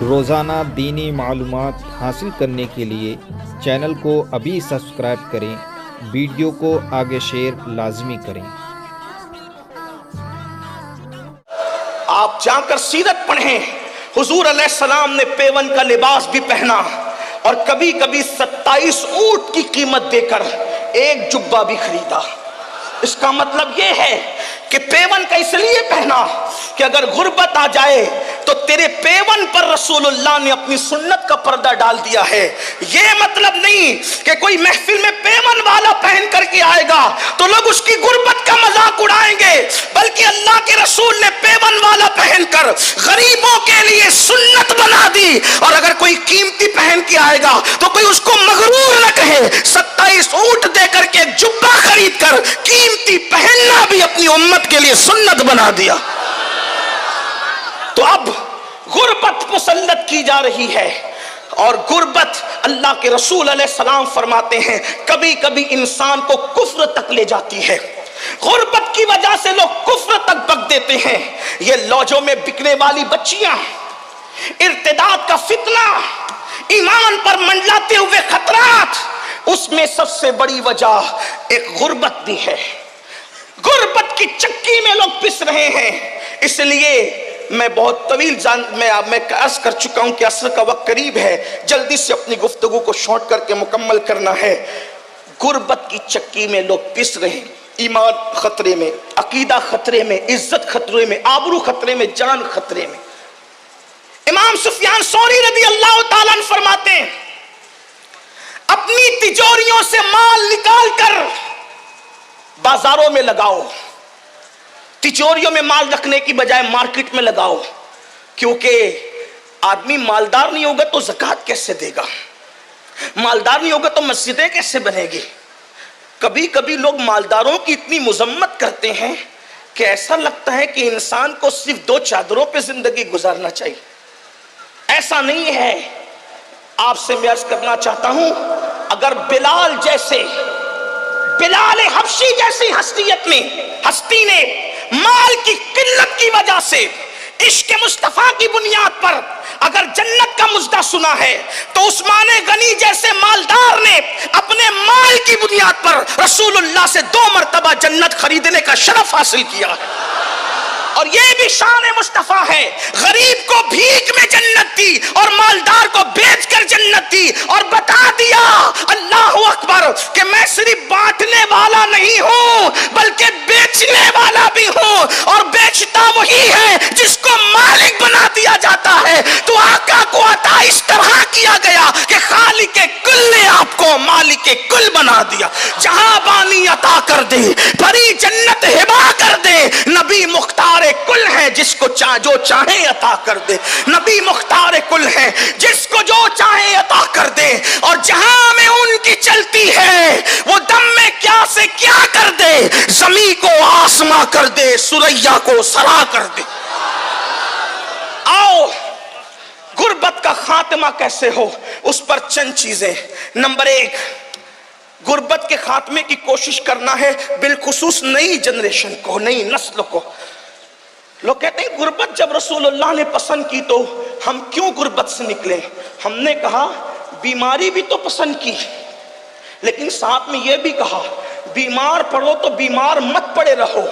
روزانہ دینی معلومات حاصل کرنے کے لیے چینل کو ابھی سبسکرائب کریں، ویڈیو کو آگے شیئر لازمی کریں۔ آپ جا کر سیرت پڑھیں، حضور علیہ السلام نے پیون کا لباس بھی پہنا اور کبھی کبھی 27 اونٹ کی قیمت دے کر ایک جبہ بھی خریدا۔ اس کا مطلب یہ ہے کہ پیون کا اس لیے پہنا کہ اگر غربت آ جائے تو تیرے پیون پر رسول اللہ نے اپنی سنت کا پردہ ڈال دیا ہے۔ یہ مطلب نہیں کہ کوئی محفل میں پیون والا پہن کر کے آئے گا تو لوگ اس کی غربت کا مذاق اڑائیں گے، بلکہ اللہ کے رسول نے پیون والا پہن کر غریبوں کے لیے سنت بنا دی۔ اور اگر کوئی قیمتی پہن کے آئے گا تو کوئی اس کو مغرور نہ کہے۔ 27 اونٹ دے کر کے جبہ خرید کر قیمتی پہننا بھی اپنی امت کے لیے سنت بنا دیا۔ تو اب غربت مسلط کی جا رہی ہے، اور غربت اللہ کے رسول علیہ السلام فرماتے ہیں کبھی کبھی انسان کو کفر تک لے جاتی ہے۔ غربت کی وجہ سے لوگ کفر تک بک دیتے ہیں۔ یہ لوجوں میں بکنے والی بچیاں، ارتداد کا فتنہ، ایمان پر منڈلاتے ہوئے خطرات، اس میں سب سے بڑی وجہ ایک غربت بھی ہے۔ غربت کی چکی میں لوگ پس رہے ہیں۔ اس لیے میں بہت طویل میں عرض کر چکا ہوں کہ عصر کا وقت قریب ہے، جلدی سے اپنی گفتگو کو شارٹ کر کے مکمل کرنا ہے۔ غربت کی چکی میں لوگ پس رہے ہیں، ایمان خطرے میں، عقیدہ خطرے میں، عزت خطرے میں، آبرو خطرے میں، جان خطرے میں۔ امام سفیان ثوری رضی اللہ تعالیٰ عنہ فرماتے ہیں اپنی تجوریوں سے مال نکال کر بازاروں میں لگاؤ، تجوریوں میں مال رکھنے کی بجائے مارکیٹ میں لگاؤ، کیونکہ آدمی مالدار نہیں ہوگا تو زکوٰۃ کیسے دے گا، مالدار نہیں ہوگا تو مسجدیں کیسے بنے گی۔ کبھی کبھی لوگ مالداروں کی اتنی مذمت کرتے ہیں کہ ایسا لگتا ہے کہ انسان کو صرف 2 چادروں پہ زندگی گزارنا چاہیے۔ ایسا نہیں ہے۔ آپ سے میں عرض کرنا چاہتا ہوں، اگر بلال حبشی جیسی ہستی نے مال کی قلت کی وجہ سے عشق مصطفیٰ کی بنیاد پر اگر جنت کا مژدہ سنا ہے تو عثمان غنی جیسے مالدار نے اپنے مال کی بنیاد پر رسول اللہ سے 2 مرتبہ جنت خریدنے کا شرف حاصل کیا ہے۔ اور یہ بھی شان مصطفیٰ ہے، غریب کو بھیک میں جنت دی اور مالدار کو بیچ کر جنت دی، اور بتا دیا اللہ اکبر کہ میں صرف بانٹنے والا نہیں ہوں بلکہ بیچنے والا بھی ہوں، اور بیچتا وہی ہے جس کو مالک بنا دیا جاتا ہے۔ تو آقا کو عطا اس طرح کیا گیا کہ خالق کل نے آپ کو مالک کل بنا دیا۔ جہاں بانی عطا کر دے، بھری جنت ہبا کر دے، نبی مختار کل ہے جس کو جو چاہے عطا کر دے، نبی مختار کل ہے جس کو جو چاہے عطا کر دے، اور جہاں میں ان کی چلتی ہے وہ دم میں کیا سے کیا کر دے، زمین کو آسماں کر دے، سریا کو سرا کر دے۔ آؤ غربت کا خاتمہ کیسے ہو، اس پر چند چیزیں۔ نمبر 1، غربت کے خاتمے کی کوشش کرنا ہے، بالخصوص نئی جنریشن کو، نئی نسل کو۔ لوگ کہتے ہیں غربت جب رسول اللہ نے پسند کی تو ہم کیوں غربت سے نکلے؟ ہم نے کہا بیماری بھی تو پسند کی، لیکن ساتھ میں یہ بھی کہا بیمار پڑو تو بیمار مت پڑے رہو،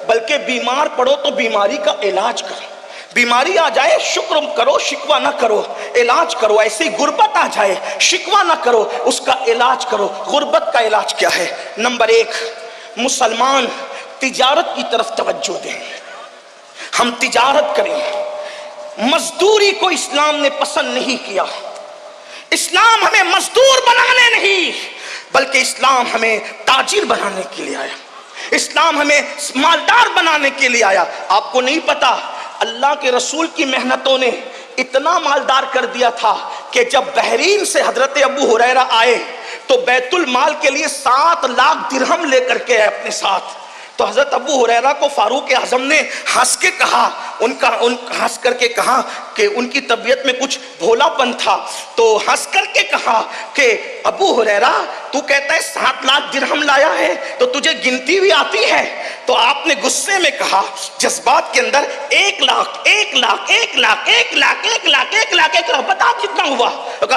بلکہ بیمار پڑو تو بیماری کا علاج کرو۔ بیماری آ جائے شکر کرو، شکوہ نہ کرو، علاج کرو۔ ایسے ہی غربت آ جائے شکوہ نہ کرو، اس کا علاج کرو۔ غربت کا علاج کیا ہے؟ نمبر 1، مسلمان تجارت کی طرف توجہ دیں، ہم تجارت کریں۔ مزدوری کو اسلام نے پسند نہیں کیا۔ اسلام ہمیں مزدور بنانے نہیں بلکہ اسلام ہمیں تاجر بنانے کے لیے آیا، اسلام ہمیں مالدار بنانے کے لیے آیا۔ آپ کو نہیں پتا اللہ کے رسول کی محنتوں نے اتنا مالدار کر دیا تھا کہ جب بحرین سے حضرت ابو ہریرہ آئے تو بیت المال کے لیے 7 لاکھ درہم لے کر کے آئے اپنے ساتھ۔ تو حضرت ابو ہریرہ کو فاروق اعظم نے ہنس کے کہا، ہنس کر کے کہا کہ ان کی طبیعت میں کچھ بھولا پن تھا، تو ہنس کر کے کہا کہ ابو ہریرہ تو کہتا ہے 7 لاکھ درہم لایا ہے تو تجھے گنتی بھی آتی ہے؟ تو آپ نے غصے میں کہا جذبات کے اندر 1 لاکھ 1 لاکھ 1 لاکھ 1 لاکھ 1 لاکھ 1 لاکھ 1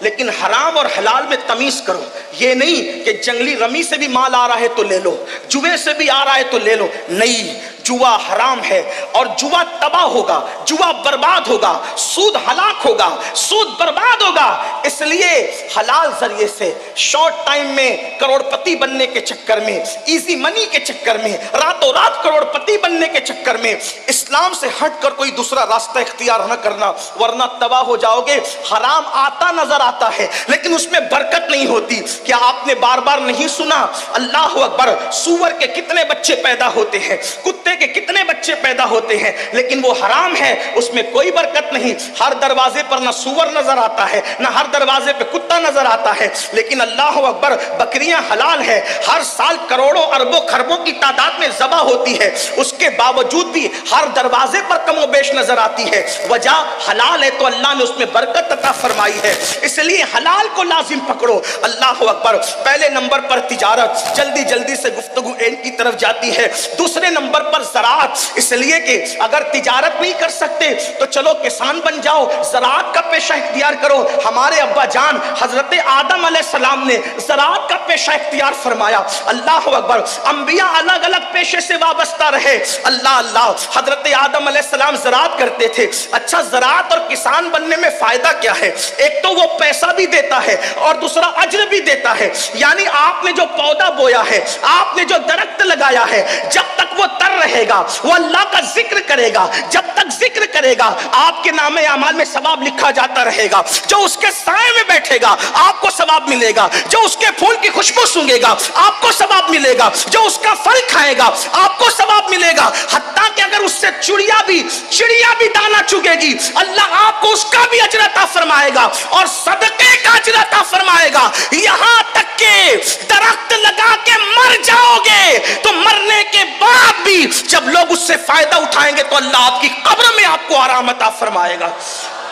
لیکن حرام اور حلال میں تمیز کرو. یہ نہیں کہ جنگلی رمی سے بھی مال آ رہا ہے تو لے لو, جوے سے بھی آ رہا ہے تو لے لو. نہیں, جوا حرام ہے اور جوا تباہ ہوگا, جوا برباد ہوگا, سود ہلاک ہوگا, سود برباد ہوگا. اس لیے حلال ذریعے سے شارٹ ٹائم میں کروڑ پتی بننے کے چکر میں, ایزی منی کے چکر میں, راتوں رات کروڑ پتی بننے کے چکر میں اسلام سے ہٹ کر کوئی دوسرا راستہ اختیار نہ کرنا, ورنہ تباہ ہو جاؤ گے. حرام آتا نظر آتا ہے لیکن اس میں برکت نہیں ہوتی. کیا آپ نے بار بار نہیں سنا, اللہ اکبر, سور کے کتنے بچے پیدا ہوتے ہیں, کتے کے کتنے بچے پیدا ہوتے ہیں, لیکن وہ حرام ہے, اس میں کوئی برکت نہیں. ہر دروازے پر نہ سور نظر آتا ہے, نہ ہر دروازے پہ کتا نظر آتا ہے, لیکن اللہ اکبر بکریاں حلال ہے. ہر سال کروڑوں اربوں خربوں کی تعداد میں ذبح ہوتی ہے, اس کے باوجود بھی ہر دروازے پر کم و بیش نظر آتی ہے. وجہ حلال ہے تو اللہ نے اس میں برکت عطا فرمائی ہے. اس لیے حلال کو لازم پکڑو. اللہ اکبر. پہلے نمبر پر تجارت, جلدی جلدی سے گفتگو اینڈ کی طرف جاتی ہے. دوسرے نمبر پر زراعت, اس لیے کہ اگر تجارت نہیں کر سکتے تو چلو کسان بن جاؤ, زراعت کا پیشہ اختیار کرو. ہمارے ابا جان حضرت آدم علیہ السلام نے زراعت کا پیشہ اختیار فرمایا. اللہ اکبر. انبیاء الگ الگ پیشے سے وابستہ رہے. اللہ اللہ. حضرت آدم علیہ السلام زراعت کرتے تھے. اچھا, زراعت اور کسان بننے میں فائدہ کیا ہے؟ ایک تو وہ پیسہ بھی دیتا ہے اور دوسرا اجر بھی دیتا ہے. یعنی آپ نے جو پودا بویا ہے, آپ نے جو درخت لگایا ہے, جب تک وہ تر رہے گا وہ اللہ کا ذکر کرے گا. جب تک ذکر کرے گا آپ کے نام اعمال میں ثواب لکھا جاتا رہے گا. جو اس کے سائے میں بیٹھے گا آپ کو ثواب ملے گا. جو اس کے پھول کی خوشبو سونگے گا آپ کو ثواب ملے گا. جو اس کا پھل کھائے گا آپ کو ثواب ملے گا. حتیٰ کہ اگر اس سے چڑیا بھی دانا چگے گی, اللہ آپ کو اس کا بھی اجر عطا فرمائے گا اور صدقے کا اجر عطا فرمائے گا. یہاں تک کہ درخت لگا کے مر جاؤ گے تو مرنے کے بعد بھی جب لوگ اس سے فائدہ اٹھائیں گے تو اللہ آپ کی قبر میں آپ کو آرام عطا فرمائے گا.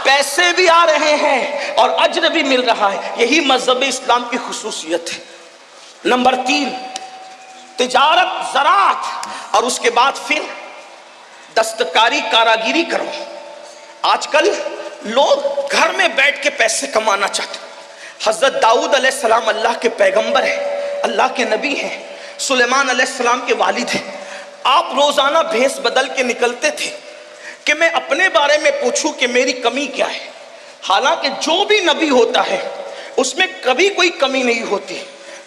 پیسے بھی آ رہے ہیں اور اجر بھی مل رہا ہے. یہی مذہب اسلام کی خصوصیت ہے. نمبر 3, تجارت, زراعت, اور اس کے بعد پھر دستکاری, کاراگیری کرو. آج کل لوگ گھر میں بیٹھ کے پیسے کمانا چاہتے ہیں. حضرت داؤد علیہ السلام اللہ کے پیغمبر ہیں, اللہ کے نبی ہیں, سلیمان علیہ السلام کے والد ہیں. آپ روزانہ بھیس بدل کے نکلتے تھے کہ میں اپنے بارے میں پوچھوں کہ میری کمی کیا ہے. حالانکہ جو بھی نبی ہوتا ہے اس میں کبھی کوئی کمی نہیں ہوتی,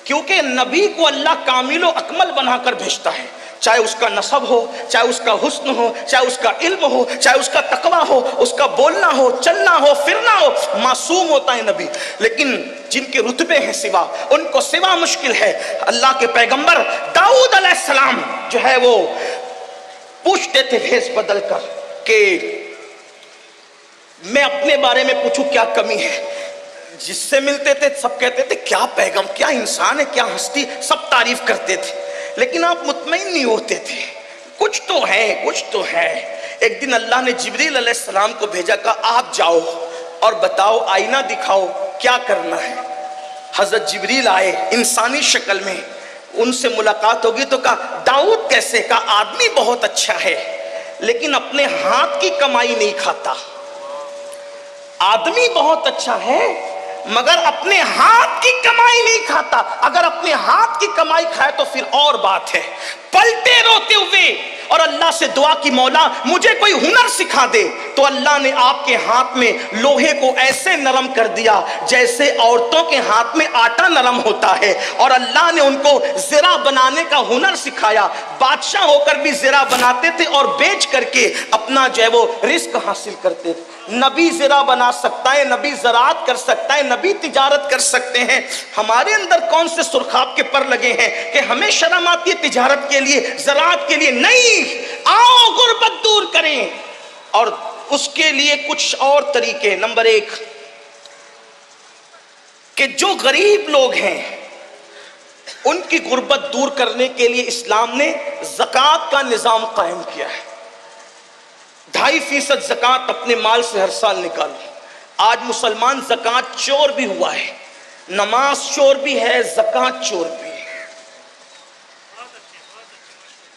کیونکہ نبی کو اللہ کامل و اکمل بنا کر بھیجتا ہے. چاہے اس کا نسب ہو, چاہے اس کا حسن ہو, چاہے اس کا علم ہو, چاہے اس کا تقوی ہو, اس کا بولنا ہو, چلنا ہو, پھرنا ہو, معصوم ہوتا ہے نبی. لیکن جن کے رتبے ہیں سوا, ان کو سوا مشکل ہے. اللہ کے پیغمبر داؤد علیہ السلام جو ہے وہ پوچھتے تھے بھیس بدل کر کہ میں اپنے بارے میں پوچھوں کیا کمی ہے. جس سے ملتے تھے سب کہتے تھے کیا پیغام, کیا انسان ہے, کیا ہستی, سب تعریف کرتے تھے. لیکن آپ مطمئن نہیں ہوتے تھے, کچھ تو ہے, کچھ تو ہے. ایک دن اللہ نے جبریل علیہ السلام کو بھیجا, کہا آپ جاؤ اور بتاؤ, آئینہ دکھاؤ کیا کرنا ہے. حضرت جبریل آئے انسانی شکل میں, ان سے ملاقات ہوگی تو کہا داؤد کیسے؟ کہا آدمی بہت اچھا ہے لیکن اپنے ہاتھ کی کمائی نہیں کھاتا. آدمی بہت اچھا ہے مگر اپنے ہاتھ کی کمائی نہیں کھاتا. اگر اپنے ہاتھ کی کمائی کھائے تو پھر اور بات ہے. پلٹے روتے ہوئے اور اللہ سے دعا کی, مولا مجھے کوئی ہنر سکھا دے. تو اللہ نے آپ کے ہاتھ میں لوہے کو ایسے نرم کر دیا جیسے عورتوں کے ہاتھ میں آٹا نرم ہوتا ہے, اور اللہ نے ان کو زرہ بنانے کا ہنر سکھایا. بادشاہ ہو کر بھی زرہ بناتے تھے اور بیچ کر کے اپنا جو ہے وہ رزق حاصل کرتے تھے. نبی زرہ بنا سکتا ہے, نبی زراعت کر سکتا ہے, نبی تجارت کر سکتے ہیں. ہمارے اندر کون سے سرخاب کے پر لگے ہیں کہ ہمیں شرم آتی ہے تجارت کے لیے, زراعت کے لیے؟ نہیں, آؤ غربت دور کریں, اور اس کے لیے کچھ اور طریقے. نمبر 1 کہ جو غریب لوگ ہیں ان کی غربت دور کرنے کے لیے اسلام نے زکوٰۃ کا نظام قائم کیا ہے. 2.5% زکوٰۃ اپنے مال سے ہر سال نکالو. آج مسلمان زکوٰۃ چور بھی ہوا ہے, نماز چور بھی ہے, زکوٰۃ چور بھی ہے.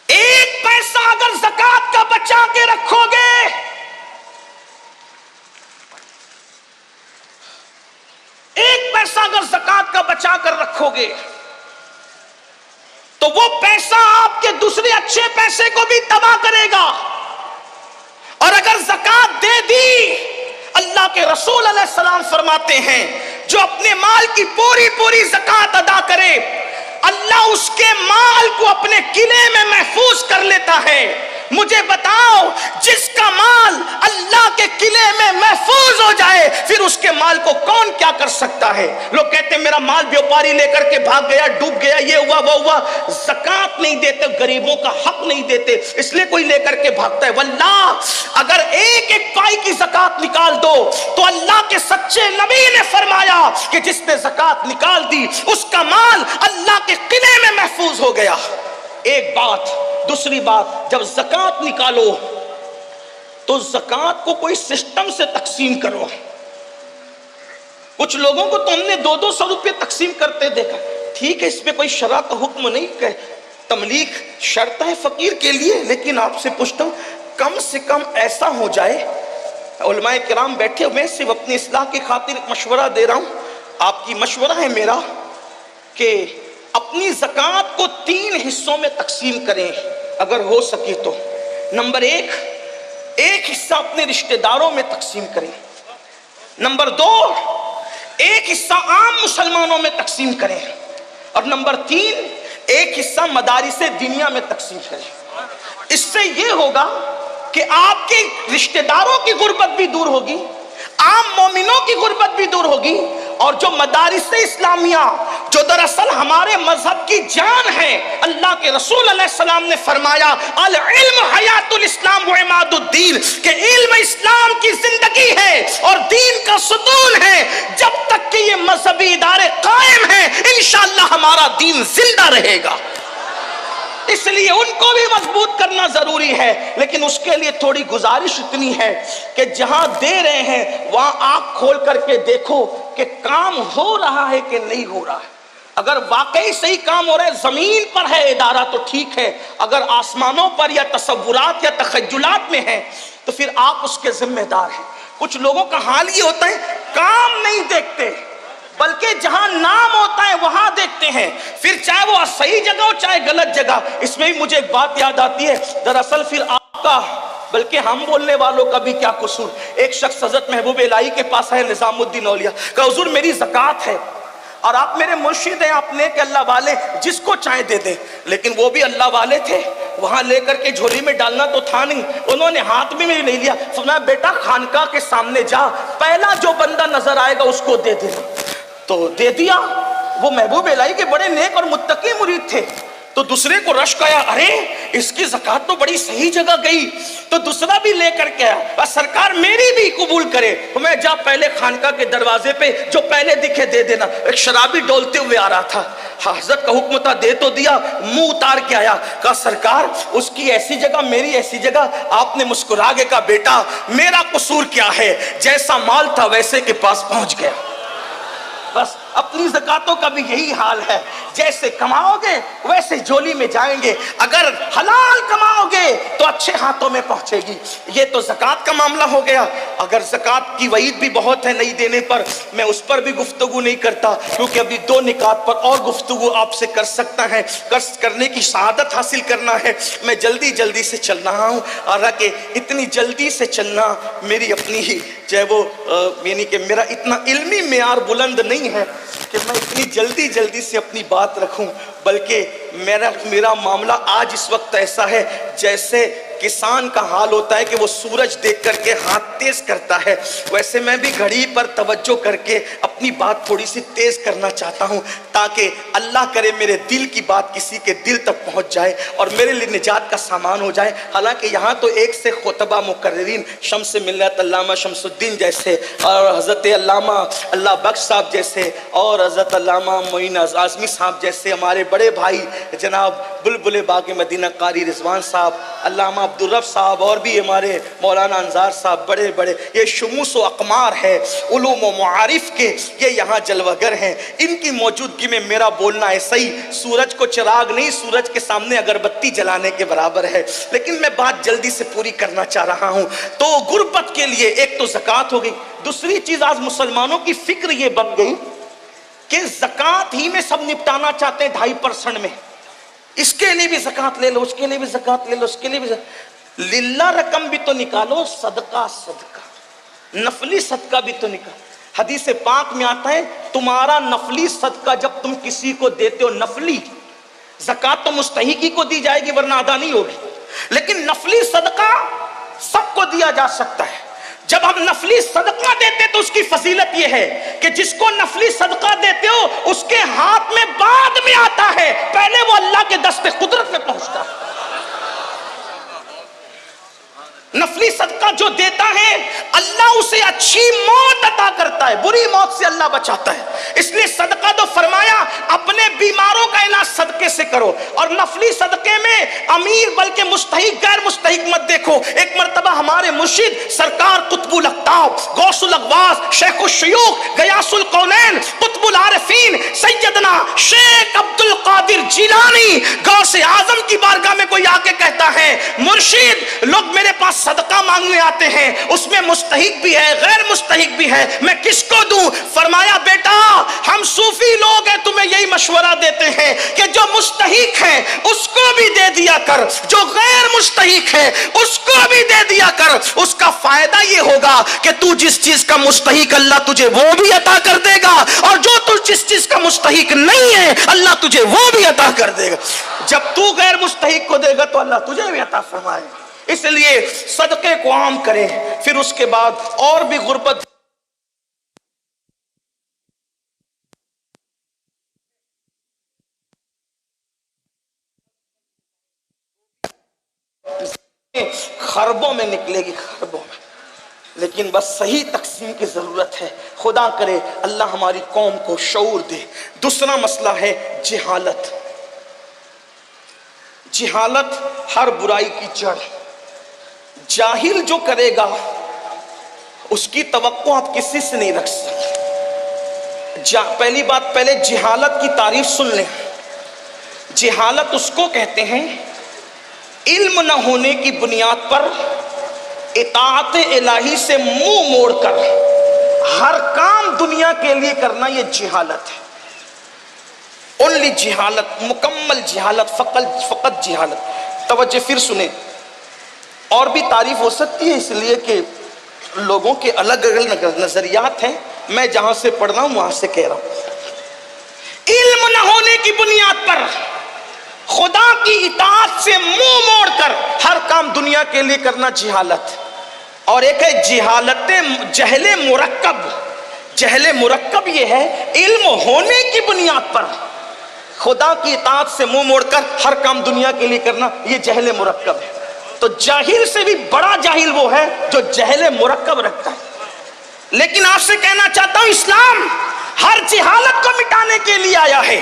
1 پیسہ اگر زکوٰۃ کا بچا کے رکھو گے, پیسہ اگر زکات کا بچا کر رکھو گے تو وہ پیسہ آپ کے دوسرے اچھے پیسے کو بھی تباہ کرے گا. اور اگر زکات دے دی، اللہ کے رسول علیہ السلام فرماتے ہیں جو اپنے مال کی پوری پوری زکات ادا کرے، اللہ اس کے مال کو اپنے قلعے میں محفوظ کر لیتا ہے. مجھے بتاؤ، جس کا مال اللہ کے قلعے میں محفوظ ہو جائے پھر اس کے مال کو کون کیا کر سکتا ہے؟ لوگ کہتے ہیں میرا مال بیوپاری لے کر کے بھاگ گیا، ڈوب گیا، یہ ہوا وہ ہوا. زکات نہیں دیتے، غریبوں کا حق نہیں دیتے، اس لیے کوئی لے کر کے بھاگتا ہے. واللہ اگر ایک ایک پائی کی زکات نکال دو تو اللہ کے سچے نبی نے فرمایا کہ جس نے زکات نکال دی اس کا مال اللہ کے قلعے میں محفوظ ہو گیا. ایک بات. دوسری بات، جب زکات نکالو تو زکات کو کوئی سسٹم سے تقسیم کرو. کچھ لوگوں کو تو ہم نے 200 روپے تقسیم کرتے دیکھا. ٹھیک ہے، اس پہ کوئی شرع کا حکم نہیں کہ تملیغ شرط ہے فقیر کے لیے، لیکن آپ سے پوچھتا ہوں کم سے کم ایسا ہو جائے. علماء کرام بیٹھے ہوئے، صرف اپنی اصلاح کی خاطر مشورہ دے رہا ہوں، آپ کی مشورہ ہے میرا کہ اپنی زکات کو 3 حصوں میں تقسیم کریں اگر ہو سکے تو. نمبر 1، ایک حصہ اپنے رشتہ داروں میں تقسیم کریں. نمبر 2، ایک حصہ عام مسلمانوں میں تقسیم کریں. اور نمبر 3، ایک حصہ مدارس دنیا میں تقسیم کریں. اس سے یہ ہوگا کہ آپ کے رشتہ داروں کی غربت بھی دور ہوگی، عام مومنوں کی غربت بھی دور ہوگی، اور جو مدارس اسلامیہ جو دراصل ہمارے مذہب کی جان ہے، اللہ کے رسول علیہ السلام نے فرمایا العلم حیات الاسلام و عماد الدین، کہ علم اسلام کی زندگی ہے اور دین کا ستون ہے. جب تک کہ یہ مذہبی ادارے قائم ہیں انشاءاللہ ہمارا دین زندہ رہے گا. اس لیے ان کو بھی مضبوط کرنا ضروری ہے. لیکن اس کے لیے تھوڑی گزارش اتنی ہے کہ جہاں دے رہے ہیں وہاں آنکھ کھول کر کے دیکھو کہ کام ہو رہا ہے کہ نہیں ہو رہا ہے. اگر واقعی صحیح کام ہو رہا ہے، زمین پر ہے ادارہ تو ٹھیک ہے، اگر آسمانوں پر یا تصورات یا تخیلات میں ہے تو پھر آپ اس کے ذمہ دار ہیں. کچھ لوگوں کا حال یہ ہوتا ہے کام نہیں دیکھتے بلکہ جہاں نام ہوتا ہے وہاں دیکھتے ہیں، پھر چاہے وہ صحیح جگہ ہو چاہے غلط جگہ. اس میں بھی مجھے ایک بات یاد آتی ہے، دراصل پھر آپ کا بلکہ ہم بولنے والوں کا بھی کیا قصور. ایک شخص حضرت محبوب الہی کے پاس ہے، نظام الدین اولیاء، کہ حضور میری زکات ہے اور آپ میرے مرشد ہیں، آپ نیک اللہ والے، جس کو چاہے دے دیں. لیکن وہ بھی اللہ والے تھے، وہاں لے کر کے جھولی میں ڈالنا تو تھا نہیں، انہوں نے ہاتھ میں نہیں لیا. فرمایا بیٹا خانقاہ کے سامنے جا، پہلا جو بندہ نظر آئے گا اس کو دے دینا. تو دے دیا. وہ محبوب الہی کے بڑے نیک اور متقی مرید تھے. تو دوسرے کو رشک آیا، ارے اس کی زکات تو بڑی صحیح جگہ گئی. تو دوسرا بھی لے کر کے آیا، سرکار میری بھی قبول کرے. میں جا پہلے خانقاہ کے دروازے پہ جو پہلے دکھے دے دینا. ایک شرابی ڈولتے ہوئے آ رہا تھا، حضرت کا حکم تھا، دے تو دیا، منہ اتار کے آیا. کہا سرکار اس کی ایسی جگہ میری ایسی جگہ. آپ نے مسکرا کے کہا بیٹا میرا قصور کیا ہے، جیسا مال تھا ویسے کے پاس پہنچ گیا. بس اپنی زکاتوں کا بھی یہی حال ہے، جیسے کماؤ گے ویسے جولی میں جائیں گے. اگر حلال کماؤ گے تو اچھے ہاتھوں میں پہنچے گی. یہ تو زکات کا معاملہ ہو گیا. اگر زکات کی وعید بھی بہت ہے نہیں دینے پر، میں اس پر بھی گفتگو نہیں کرتا کیونکہ ابھی 2 نکات پر اور گفتگو آپ سے کر سکتا ہے، کرنے کی شہادت حاصل کرنا ہے. میں جلدی سے چل رہا ہوں، اور کہ اتنی جلدی سے چلنا میری اپنی ہی چاہے وہ یعنی کہ میرا اتنا علمی معیار بلند نہیں ہے کہ میں اتنی جلدی سے اپنی بات رکھوں، بلکہ میرا معاملہ آج اس وقت ایسا ہے جیسے کسان کا حال ہوتا ہے کہ وہ سورج دیکھ کر کے ہاتھ تیز کرتا ہے، ویسے میں بھی گھڑی پر توجہ کر کے اپنی بات تھوڑی سی تیز کرنا چاہتا ہوں تاکہ اللہ کرے میرے دل کی بات کسی کے دل تک پہنچ جائے اور میرے لیے نجات کا سامان ہو جائے. حالانکہ یہاں تو ایک سے خطبہ مقررین شمس ملت علامہ شمس الدین جیسے اور حضرت علامہ اللہ بخش صاحب جیسے اور حضرت علامہ معین اعظمی صاحب جیسے ہمارے بڑے بھائی جناب بلبل باغ مدینہ قاری رضوان صاحب، علامہ عبدالرف صاحب، اور بھی ہمارے مولانا انصار صاحب، بڑے بڑے یہ شموس و اقمار ہے علوم و معارف کے، یہ یہاں جلوگر ہیں. ان کی موجودگی میں میرا بولنا ایسا ہی سورج کو چراغ نہیں، سورج کے سامنے اگربتی جلانے کے برابر ہے. لیکن میں بات جلدی سے پوری کرنا چاہ رہا ہوں. تو غربت کے لیے ایک تو زکوٰۃ ہو گئی. دوسری چیز آج مسلمانوں کی فکر یہ بن گئی کہ زکات ہی میں سب نپٹانا چاہتے ہیں 2.5% میں، اس کے لیے بھی زکات لے لو، اس کے لیے بھی زکات لے لو، اس کے لیے بھی للہ رقم بھی تو نکالو، صدقہ نفلی صدقہ بھی تو نکالو۔ حدیث پاک میں آتا ہے تمہارا نفلی صدقہ جب تم کسی کو دیتے ہو، نفلی زکات تو مستحقی کو دی جائے گی ورنہ ادا نہیں ہوگی، لیکن نفلی صدقہ سب کو دیا جا سکتا ہے۔ جب ہم نفلی صدقہ دیتے تو اس کی فضیلت یہ ہے کہ جس کو نفلی صدقہ دیتے ہو اس کے ہاتھ میں بعد میں آتا ہے، پہلے وہ اللہ کے دست قدرت میں پہنچتا ہے۔ نفلی صدقہ جو دیتا ہے اللہ اسے اچھی موت عطا کرتا ہے، بری موت سے اللہ بچاتا ہے۔ اس لیے صدقہ تو فرمایا اپنے بیماروں کا علاج صدقے سے کرو، اور نفلی صدقے میں امیر بلکہ مستحق غیر مستحق مت دیکھو۔ ایک مرتبہ ہمارے مرشد سرکار قطب الاقطاب غوث الاغواث شیخ الشیوخ غیاث القونین قطب العارفین سیدنا شیخ عبد القادر جیلانی غوث اعظم کی بارگاہ میں کوئی آ کے کہتا ہے مرشد لوگ میرے پاس صدقہ مانگنے آتے ہیں، اس میں مستحق بھی ہے غیر مستحق بھی ہے، میں کس کو دوں؟ فرمایا بیٹا ہم صوفی لوگ ہیں تمہیں یہی مشورہ دیتے ہیں کہ جو مستحق ہے اس کو بھی دے دیا کر، جو غیر مستحق ہے اس کو بھی دے دیا کر۔ اس کا فائدہ یہ ہوگا کہ تو جس چیز کا مستحق اللہ تجھے وہ بھی عطا کر دے گا، اور جو تو جس چیز کا مستحق نہیں ہے اللہ تجھے وہ بھی عطا کر دے گا۔ جب تو غیر مستحق کو دے گا تو اللہ تجھے بھی عطا فرمائے گا۔ اس لیے صدقے کو عام کریں، پھر اس کے بعد اور بھی غربت خربوں میں نکلے گی، خربوں میں، لیکن بس صحیح تقسیم کی ضرورت ہے۔ خدا کرے اللہ ہماری قوم کو شعور دے۔ دوسرا مسئلہ ہے جہالت۔ جہالت ہر برائی کی جڑ۔ جاہل جو کرے گا اس کی توقع آپ کسی سے نہیں رکھ سکتے۔ پہلی بات، پہلے جہالت کی تعریف سن لیں۔ جہالت اس کو کہتے ہیں علم نہ ہونے کی بنیاد پر اطاعت الہی سے منہ موڑ کر ہر کام دنیا کے لیے کرنا، یہ جہالت ہے۔ اونلی جہالت، مکمل جہالت، فقط جہالت۔ توجہ پھر سنیں، اور بھی تعریف ہو سکتی ہے، اس لیے کہ لوگوں کے الگ الگ نظریات ہیں، میں جہاں سے پڑھ رہا ہوں وہاں سے کہہ رہا ہوں۔ علم نہ ہونے کی بنیاد پر خدا کی اطاعت سے منہ موڑ کر ہر کام دنیا کے لیے کرنا جہالت، اور ایک ہے جہالت جہل مرکب۔ جہل مرکب یہ ہے علم ہونے کی بنیاد پر خدا کی اطاعت سے منہ موڑ کر ہر کام دنیا کے لیے کرنا، یہ جہل مرکب ہے۔ تو جاہل سے بھی بڑا جاہل وہ ہے جو جہل مرکب رکھتا ہے۔ لیکن آپ سے کہنا چاہتا ہوں اسلام ہر جہالت کو مٹانے کے لیے آیا ہے،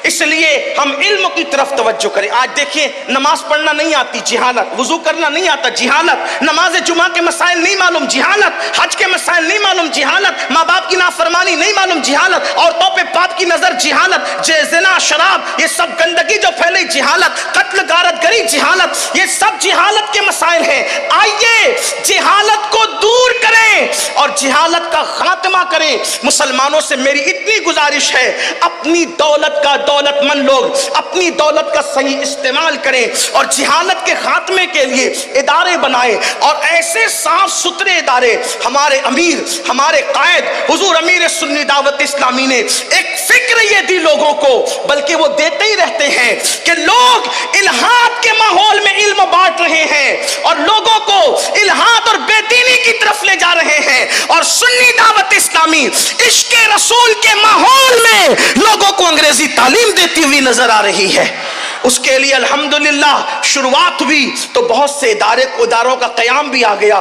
اس لیے ہم علم کی طرف توجہ کریں۔ آج دیکھیں نماز پڑھنا نہیں آتی، جہالت، وضو کرنا نہیں آتا، جہالت، نماز جمعہ کے مسائل نہیں معلوم، جہالت، حج کے مسائل نہیں معلوم، جہالت، ماں باپ کی نافرمانی نہیں معلوم، جہالت، عورتوں پہ پاپ کی نظر، جہالت، زنا، شراب، یہ سب گندگی جو پھیلی، جہالت، قتل غارت گری، جہالت، یہ سب جہالت کے مسائل ہیں۔ آئیے جہالت کو دور کریں اور جہالت کا خاتمہ کریں۔ مسلمانوں سے میری اتنی گزارش ہے، اپنی دولت کا، دولت مند لوگ اپنی دولت کا صحیح استعمال کریں اور جہالت کے خاتمے کے لیے ادارے بنائیں، اور ایسے صاف ستھرے ادارے۔ ہمارے امیر، ہمارے قائد حضور امیر سنی دعوت اسلامی نے ایک فکر یہ دی لوگوں کو، بلکہ وہ دیتے ہی رہتے ہیں کہ لوگ الہاد کے ماحول میں علم بانٹ رہے ہیں اور لوگوں کو الہاد اور بے دینی کی طرف لے جا رہے ہیں، اور سنی دعوت اسلامی عشق رسول کے ماحول میں لوگوں کو انگریزی تعلیم دیتی ہوئی نظر آ رہی ہے۔ اس کے لیے الحمدللہ شروعات ہوئی تو بہت سے اداروں کا قیام بھی آ گیا۔